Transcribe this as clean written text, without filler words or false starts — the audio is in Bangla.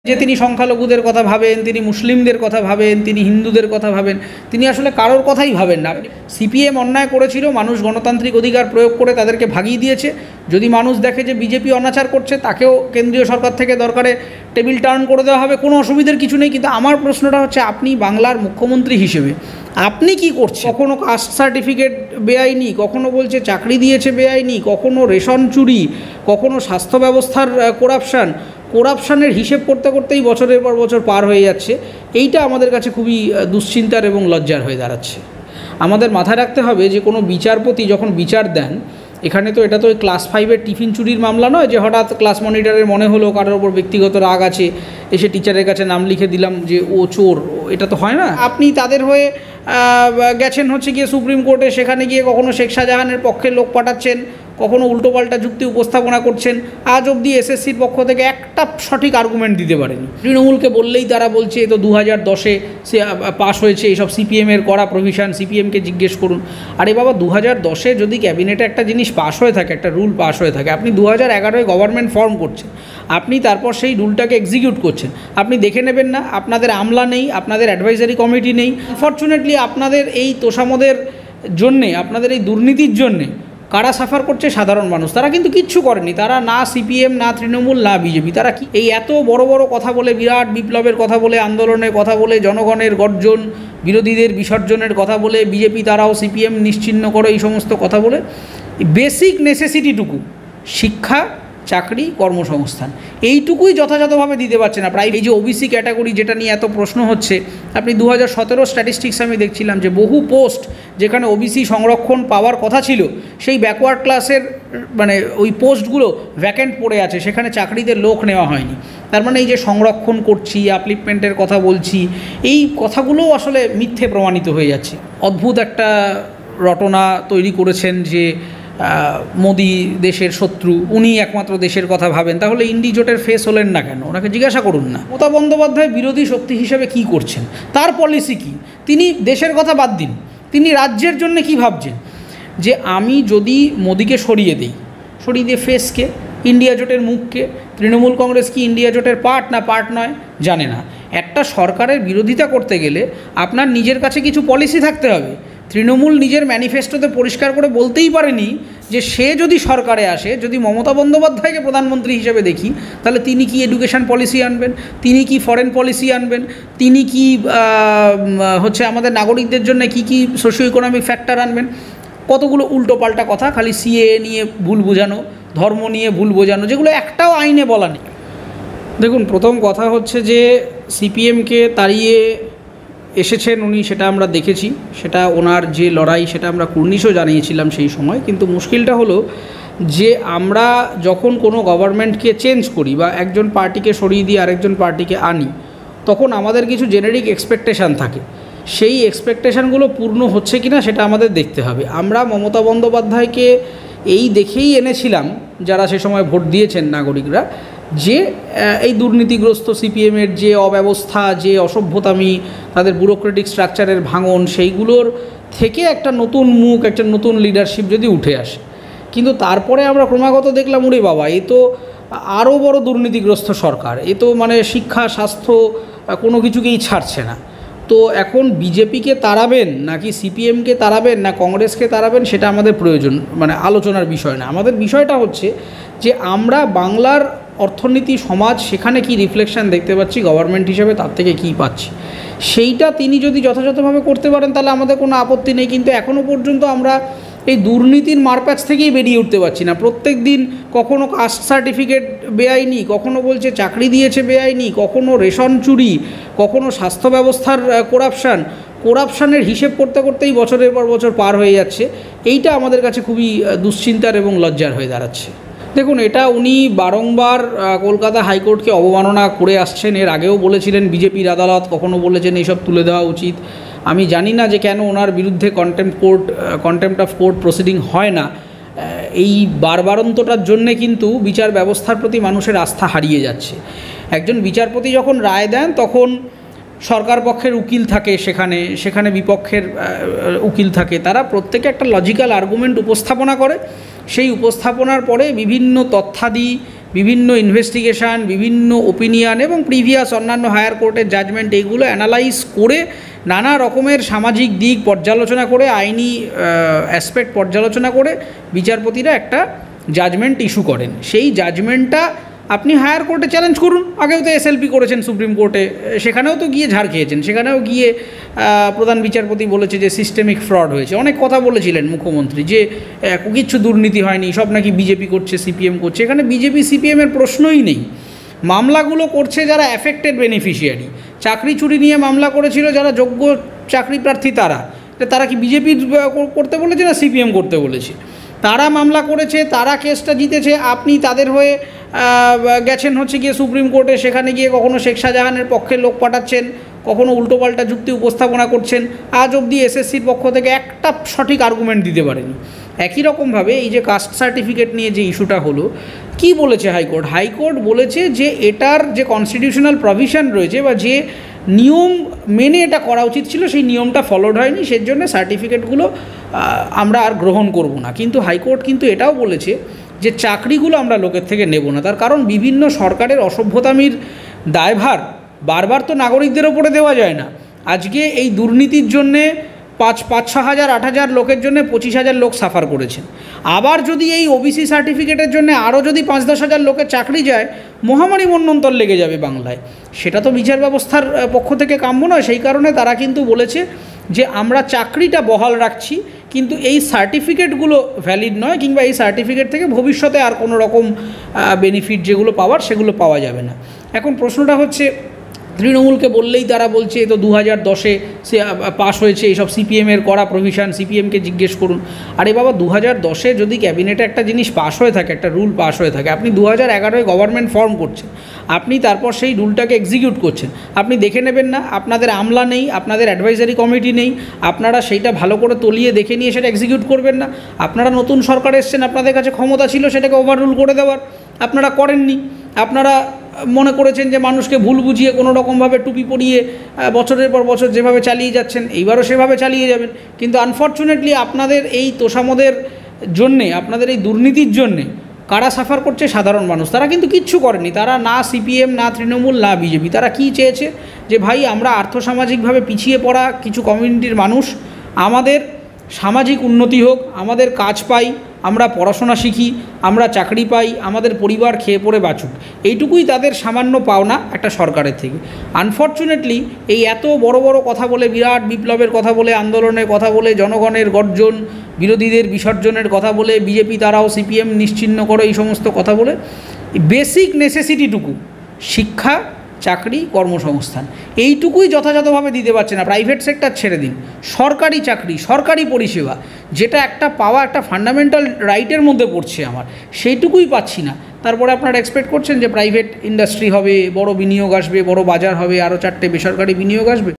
যে তিনি সংখ্যালঘুদের কথা ভাবেন, তিনি মুসলিমদের কথা ভাবেন, তিনি হিন্দুদের কথা ভাবেন, তিনি আসলে কারোর কথাই ভাবেন না। সিপিএম অন্যায় করেছিল, মানুষ গণতান্ত্রিক অধিকার প্রয়োগ করে তাদেরকে ভাগিয়ে দিয়েছে। যদি মানুষ দেখে যে বিজেপি অনাচার করছে, তাকেও কেন্দ্রীয় সরকার থেকে দরকারে টেবিল টার্ন করে দেওয়া হবে, কোনো অসুবিধার কিছু নেই। কিন্তু আমার প্রশ্নটা হচ্ছে, আপনি বাংলার মুখ্যমন্ত্রী হিসেবে আপনি কি করছেন? কখনো কাস্ট সার্টিফিকেট বেআইনি, কখনো বলছে চাকরি দিয়েছে বেআইনি, কখনো রেশন চুরি, কখনো স্বাস্থ্য ব্যবস্থার করাপশানের হিসেব করতে করতেই বছরের পর বছর পার হয়ে যাচ্ছে। এইটা আমাদের কাছে খুবই দুশ্চিন্তার এবং লজ্জার হয়ে দাঁড়াচ্ছে। আমাদের মাথায় রাখতে হবে যে কোনো বিচারপতি যখন বিচার দেন, এখানে তো এটা তো ক্লাস 5-এর টিফিন চুরির মামলা নয় যে হঠাৎ ক্লাস মনিটরের মনে হলো কারোর ওপর ব্যক্তিগত রাগ আছে, এসে টিচারের কাছে নাম লিখে দিলাম যে ও চোর। এটা তো হয় না। আপনি তাদের হয়ে গেছেন হচ্ছে গিয়ে সুপ্রিম কোর্টে, সেখানে গিয়ে কখনো শেখ শাহজাহানের পক্ষে লোক পাঠাচ্ছেন, কখনো উল্টোপাল্টা যুক্তি উপস্থাপনা করছেন। আজ অবধি এসএসসির পক্ষ থেকে একটা সঠিক আর্গুমেন্ট দিতে পারেনি। তৃণমূলকে বললেই তারা বলছে এ তো 2010-এ পাস হয়েছে, এইসব সিপিএমের করা প্রভিশন, সিপিএমকে জিজ্ঞেস করুন। আরে বাবা, 2010-এ যদি ক্যাবিনেটে একটা জিনিস পাস হয়ে থাকে, একটা রুল পাস হয়ে থাকে, আপনি 2011-এ গভর্নমেন্ট ফর্ম করছেন, আপনি তারপর সেই রুলটাকে এক্সিকিউট করছেন, আপনি দেখে নেবেন না? আপনাদের আমলা নেই, আপনাদের অ্যাডভাইজারি কমিটি নেই। আনফর্চুনেটলি আপনাদের এই তোষামদের জন্যে, আপনাদের এই দুর্নীতির জন্যে কারা সাফার করছে? সাধারণ মানুষ। তারা কিন্তু কিচ্ছু করেনি। তারা না সিপিএম, না তৃণমূল, না বিজেপি। তারা কি এই এত বড় বড় কথা বলে, বিরাট বিপ্লবের কথা বলে, আন্দোলনের কথা বলে, জনগণের গর্জন, বিরোধীদের বিসর্জনের কথা বলে, বিজেপি তারাও সিপিএম নিশ্চিহ্ন করে, এই সমস্ত কথা বলে বেসিক নেসেসিটিটুকু, শিক্ষা, চাকরি, কর্মসংস্থান, এইটুকুই যথাযথভাবে দিতে পারছে না। প্রায় এই যে ওবিসি ক্যাটাগরি, যেটা নিয়ে এত প্রশ্ন হচ্ছে, আপনি 2017 স্ট্যাটিস্টিক্স আমি দেখছিলাম যে বহু পোস্ট যেখানে ওবিসি সংরক্ষণ পাওয়ার কথা ছিল, সেই ব্যাকওয়ার্ড ক্লাসের মানে ওই পোস্টগুলো ভ্যাকেন্ট পড়ে আছে, সেখানে চাকরিতে লোক নেওয়া হয়নি। তার মানে এই যে সংরক্ষণ করছি, আপলিফমেন্টের কথা বলছি, এই কথাগুলোও আসলে মিথ্যে প্রমাণিত হয়ে যাচ্ছে। অদ্ভুত একটা রটনা তৈরি করেছেন যে মোদি দেশের শত্রু, উনি একমাত্র দেশের কথা ভাবেন। তাহলে ইন্ডি জোটের ফেস হলেন না কেন? ওনাকে জিজ্ঞাসা করুন না। মমতা বন্দ্যোপাধ্যায় বিরোধী শক্তি হিসেবে কি করছেন, তার পলিসি কি? তিনি দেশের কথা বাদ দিন, তিনি রাজ্যের জন্য কি ভাবছেন? যে আমি যদি মোদিকে সরিয়ে দিয়ে ফেসকে, ইন্ডিয়া জোটের মুখকে, তৃণমূল কংগ্রেস কি ইন্ডিয়া জোটের পার্ট না পার্ট নয় জানে না। একটা সরকারের বিরোধিতা করতে গেলে আপনার নিজের কাছে কিছু পলিসি থাকতে হবে। তৃণমূল নিজের ম্যানিফেস্টোতে পরিষ্কার করে বলতেই পারেনি যে সে যদি সরকারে আসে, যদি মমতা বন্দ্যোপাধ্যায়কে প্রধানমন্ত্রী হিসেবে দেখি, তাহলে তিনি কি এডুকেশন পলিসি আনবেন, তিনি কি ফরেন পলিসি আনবেন, তিনি কি হচ্ছে আমাদের নাগরিকদের জন্য কি কি সোশিও ইকোনমিক ফ্যাক্টর আনবেন। কতগুলো উল্টোপাল্টা কথা, খালি সিএএ নিয়ে ভুল বোঝানো, ধর্ম নিয়ে ভুল বোঝানো, যেগুলো একটাও আইনে বলা নেই। দেখুন, প্রথম কথা হচ্ছে যে সিপিএমকে তাড়িয়ে এসেছেন উনি, সেটা আমরা দেখেছি, সেটা ওনার যে লড়াই, সেটা আমরা কুর্নিশও জানিয়েছিলাম সেই সময়। কিন্তু মুশকিলটা হলো যে আমরা যখন কোনো গভর্নমেন্টকে চেঞ্জ করি বা একজন পার্টিকে সরিয়ে দিয়ে আরেকজন পার্টিকে আনি, তখন আমাদের কিছু জেনারিক এক্সপেকটেশান থাকে। সেই এক্সপেকটেশানগুলো পূর্ণ হচ্ছে কি না সেটা আমাদের দেখতে হবে। আমরা মমতা বন্দ্যোপাধ্যায়কে এই দেখেই এনেছিলাম, যারা সে সময় ভোট দিয়েছেন নাগরিকরা, যে এই দুর্নীতিগ্রস্ত সিপিএমের যে অব্যবস্থা, যে অসভ্যতামি, তাদের ব্যুরোক্রেটিক স্ট্রাকচারের ভাঙন, সেইগুলোর থেকে একটা নতুন মুখ, একটা নতুন লিডারশিপ যদি উঠে আসে। কিন্তু তারপরে আমরা ক্রমাগত দেখলাম, ওরে বাবা, এ তো আরও বড় দুর্নীতিগ্রস্ত সরকার, এ তো মানে শিক্ষা, স্বাস্থ্য কোনো কিছুকেই ছাড়ছে না। তো এখন বিজেপিকে তাড়াবেন নাকি সিপিএমকে তাড়াবেন না কংগ্রেসকে তাড়াবেন, সেটা আমাদের প্রয়োজন মানে আলোচনার বিষয় না। আমাদের বিষয়টা হচ্ছে যে আমরা বাংলার অর্থনীতি, সমাজ, সেখানে কি রিফ্লেকশন দেখতে পাচ্ছি গভর্নমেন্ট হিসেবে, তার থেকে কী পাচ্ছি, সেইটা তিনি যদি যথাযথভাবে করতে পারেন তাহলে আমাদের কোনো আপত্তি নেই। কিন্তু এখনও পর্যন্ত আমরা এই দুর্নীতির মারপ্যাচ থেকেই বেরিয়ে উঠতে পারছি না। প্রত্যেক দিন কখনো কাস্ট সার্টিফিকেট বেআইনি, কখনো বলছে চাকরি দিয়েছে বেআইনি, কখনো রেশন চুরি, কখনো স্বাস্থ্য ব্যবস্থার করাপশানের হিসেব করতে করতেই বছরের পর বছর পার হয়ে যাচ্ছে। এইটা আমাদের কাছে খুবই দুশ্চিন্তার এবং লজ্জার হয়ে দাঁড়াচ্ছে। দেখুন, এটা উনি বারংবার কলকাতা হাইকোর্টকে অবমাননা করে আসছেন। এর আগেও বলেছিলেন বিজেপির আদালত, কখনো বলেছেন এইসব তুলে দেওয়া উচিত। আমি জানি না যে কেন ওনার বিরুদ্ধে কন্টেম্প্ট অফ কোর্ট প্রসিডিং হয় না। এই বারবারন্তটার জন্যে কিন্তু বিচার ব্যবস্থার প্রতি মানুষের আস্থা হারিয়ে যাচ্ছে। একজন বিচারপতি যখন রায় দেন, তখন সরকার পক্ষের উকিল থাকে, সেখানে বিপক্ষের উকিল থাকে, তারা প্রত্যেকে একটা লজিক্যাল আর্গুমেন্ট উপস্থাপনা করে। সেই উপস্থাপনার পরে বিভিন্ন তথ্যাদি, বিভিন্ন ইনভেস্টিগেশন, বিভিন্ন ওপিনিয়ন এবং প্রিভিয়াস অন্যান্য হায়ার কোর্টের জাজমেন্ট, এইগুলো অ্যানালাইজ করে নানা রকমের সামাজিক দিক পর্যালোচনা করে, আইনি অ্যাসপেক্ট পর্যালোচনা করে বিচারপতিরা একটা জাজমেন্ট ইস্যু করেন। সেই জাজমেন্টটা আপনি হায়ার কোর্টে চ্যালেঞ্জ করুন। আগেও তো এসএলপি করেছেন সুপ্রিম কোর্টে, সেখানেও তো গিয়ে ঝাড় খেয়েছেন। সেখানেও গিয়ে প্রধান বিচারপতি বলেছে যে সিস্টেমিক ফ্রড হয়েছে। অনেক কথা বলেছিলেন মুখ্যমন্ত্রী যে কিচ্ছু দুর্নীতি হয়নি, সব নাকি বিজেপি করছে, সিপিএম করছে। এখানে বিজেপি সিপিএমের প্রশ্নই নেই। মামলাগুলো করছে যারা অ্যাফেক্টেড বেনিফিশিয়ারি। চাকরি চুরি নিয়ে মামলা করেছিল যারা যোগ্য চাকরি প্রার্থী, তারা কি বিজেপি করতে বলেছে না সিপিএম করতে বলেছে? তারা মামলা করেছে, তারা কেসটা জিতেছে। আপনি তাদের হয়ে গেছেন হচ্ছে গিয়ে সুপ্রিম কোর্টে, সেখানে গিয়ে কখনো শেখ শাহজাহানের পক্ষে লোক পাঠাচ্ছেন, কখনো উল্টোপাল্টা যুক্তি উপস্থাপনা করছেন। আজ অবধি এসএসসির পক্ষ থেকে একটা সঠিক আর্গুমেন্ট দিতে পারেনি। একই রকমভাবে এই যে কাস্ট সার্টিফিকেট নিয়ে যে ইস্যুটা হলো, কি বলেছে হাইকোর্ট? হাইকোর্ট বলেছে যে এটার যে কনস্টিটিউশনাল প্রভিশন রয়েছে বা যে নিয়ম মেনে এটা করা উচিত ছিল, সেই নিয়মটা ফলোড হয়নি, সেই জন্য সার্টিফিকেটগুলো আমরা আর গ্রহণ করব না। কিন্তু হাইকোর্ট কিন্তু এটাও বলেছে যে চাকরিগুলো আমরা লোকের থেকে নেব না। তার কারণ বিভিন্ন সরকারের অসভ্যতামির দায়ভার বারবার তো নাগরিকদের ওপরে দেওয়া যায় না। আজকে এই দুর্নীতির জন্যে 5-6 হাজার 8 হাজার লোকের জন্য 25,000 লোক সাফার করেছেন। আবার যদি এই ওবিসি সার্টিফিকেটের জন্য আরও যদি 5-10 হাজার লোকের চাকরি যায়, মহামারী মন্বন্তর লেগে যাবে বাংলায়। সেটা তো বিচার ব্যবস্থার পক্ষ থেকে কাম্য নয়। সেই কারণে তারা কিন্তু বলেছে যে আমরা চাকরিটা বহাল রাখছি, কিন্তু এই সার্টিফিকেটগুলো ভ্যালিড নয়, কিংবা এই সার্টিফিকেট থেকে ভবিষ্যতে আর কোনো রকম বেনিফিট যেগুলো পাওয়ার সেগুলো পাওয়া যাবে না। এখন প্রশ্নটা হচ্ছে, তৃণমূলকে বললেই তারা বলছে তো 2010-এ সে পাস হয়েছে, এইসব সিপিএমের করা প্রভিশন, সিপিএমকে জিজ্ঞেস করুন। আরে বাবা, 2010-এ যদি ক্যাবিনেটে একটা জিনিস পাস হয়ে থাকে, একটা রুল পাস হয়ে থাকে, আপনি 2011-এ গভর্নমেন্ট ফর্ম করছেন, আপনি তারপর সেই রুলটাকে এক্সিকিউট করছেন, আপনি দেখে নেবেন না? আপনাদের আমলা নেই, আপনাদের অ্যাডভাইজারি কমিটি নেই, আপনারা সেইটা ভালো করে তলিয়ে দেখে নিয়ে সেটা এক্সিকিউট করবেন না? আপনারা নতুন সরকার এসছেন, আপনাদের কাছে ক্ষমতা ছিল সেটাকে ওভাররুল করে দেওয়ার, আপনারা করেননি। আপনারা মনে করেছেন যে মানুষকে ভুল বুঝিয়ে কোনো রকমভাবে টুপি পরিয়ে বছরের পর বছর যেভাবে চালিয়ে যাচ্ছেন, এইবারও সেভাবে চালিয়ে যাবেন। কিন্তু আনফর্চুনেটলি আপনাদের এই তোষামোদের জন্যে, আপনাদের এই দুর্নীতির জন্যে কারা সাফার করছে? সাধারণ মানুষ। তারা কিন্তু কিচ্ছু করেনি। তারা না সিপিএম, না তৃণমূল, না বিজেপি। তারা কি চেয়েছে? যে ভাই, আমরা আর্থসামাজিকভাবে পিছিয়ে পড়া কিছু কমিউনিটির মানুষ, আমাদের সামাজিক উন্নতি হোক, আমাদের কাজ পাই, আমরা পড়াশোনা শিখি, আমরা চাকরি পাই, আমাদের পরিবার খেয়ে পড়ে বাঁচুক, এইটুকুই তাদের সামান্য পাওনা একটা সরকারের থেকে। আনফর্চুনেটলি এই এত বড় বড় কথা বলে, বিরাট বিপ্লবের কথা বলে, আন্দোলনের কথা বলে, জনগণের গর্জন, বিরোধীদের বিসর্জনের কথা বলে, বিজেপি তারাও সিপিএম নিশ্চিহ্ন করে, এই সমস্ত কথা বলে বেসিক নেসেসিটিটুকু, শিক্ষা, চাকরি, কর্মসংস্থান, এইটুকুই যথাযথভাবে দিতে পারছে না। প্রাইভেট সেক্টর ছেড়ে দিন, সরকারি চাকরি, সরকারি পরিষেবা, যেটা একটা পাওয়া, একটা ফান্ডামেন্টাল রাইটের মধ্যে পড়ছে আমার, সেইটুকুই পাচ্ছি না। তারপরে আপনারা এক্সপেক্ট করছেন যে প্রাইভেট ইন্ডাস্ট্রি হবে, বড় বিনিয়োগ আসবে, বড় বাজার হবে, আরও 4টে বেসরকারি বিনিয়োগ আসবে।